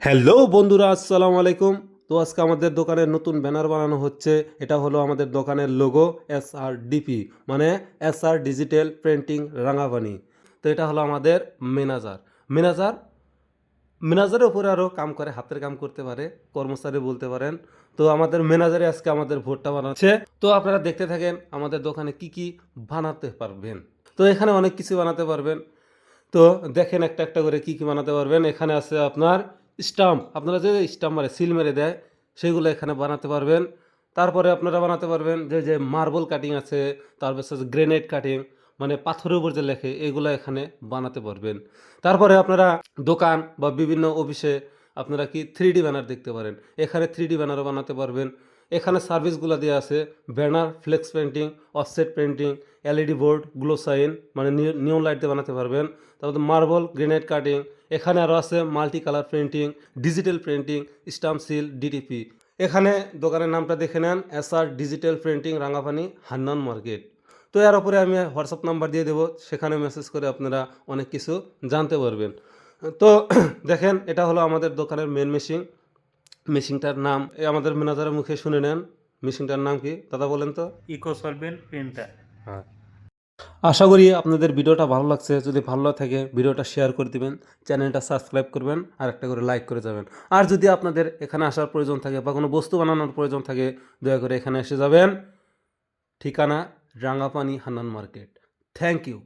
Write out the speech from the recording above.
Hello বন্ধুরা, আসসালামু আলাইকুম। তো আজকে আমাদের দোকানের নতুন ব্যানার বানানো হচ্ছে। এটা হলো আমাদের দোকানের লোগো SRDP, মানে SR ডিজিটাল প্রিন্টিং রাঙাপানি। তো এটা হলো আমাদের ম্যানেজার। ম্যানেজার ম্যানেজারের উপরে আরও কাম করে, হাতের কাম করতে পারে, কর্মচারী বলতে পারেন। তো আমাদের ম্যানেজারে আজকে আমাদের ভোটটা বানাচ্ছে। তো আপনারা দেখতে থাকেন আমাদের দোকানে কি কি বানাতে পারবেন। তো এখানে অনেক কিছু বানাতে পারবেন। তো দেখেন একটা একটা করে কি কি বানাতে পারবেন। এখানে আছে আপনার স্টাম্প, আপনারা যে স্টাম্প মারে সিল মেরে দেয় সেগুলো এখানে বানাতে পারবেন। তারপরে আপনারা বানাতে পারবেন যে মার্বেল কাটিং আছে, তারপর হচ্ছে গ্রেনাইট কাটিং, মানে পাথরের উপর যে লেখে এগুলো এখানে বানাতে পারবেন। তারপরে আপনারা দোকান বা বিভিন্ন অফিসে আপনারা কি 3D ব্যানার দেখতে পারেন, এখানে 3D ব্যানারও বানাতে পারবেন। এখানে সার্ভিসগুলো দেওয়া আছে, banner, flex painting, offset painting, LED board, glow sign, মানে নিয়ন লাইট দিয়ে বানাতে পারবেন। তারপর মার্বল, গ্রেনাইট কাটিং, এখানে আরও আছে multi colour printing, digital printing, stamp seal, DTP। এখানে দোকানের নামটা দেখে নেন, SR digital printing Rangapani, Hannan market. তো এর উপরে আমি হোয়াটসঅ্যাপ নাম্বার দিয়ে দেবো, সেখানে মেসেজ করে আপনারা অনেক কিছু জানতে পারবেন। তো দেখেন এটা হলো আমাদের দোকানের মেন মেশিন। মেশিনটার নাম আমাদের ম্যানেজারের মুখে শুনে নেন। মেশিনটার নাম কি দাদা বলেন তো? ইকোসলভেন্ট প্রিন্টার। হ্যাঁ, আশা করি আপনাদের ভিডিওটা ভালো লাগছে। যদি ভালো থাকে ভিডিওটা শেয়ার করে দিবেন, চ্যানেলটা সাবস্ক্রাইব করবেন, আর একটা করে লাইক করে যাবেন। আর যদি আপনাদের এখানে আসার প্রয়োজন থাকে বা কোনো বস্তু বানানোর প্রয়োজন থাকে, দয়া করে এখানে এসে যাবেন। ঠিকানা Rangapani, Hannan market. Thank you.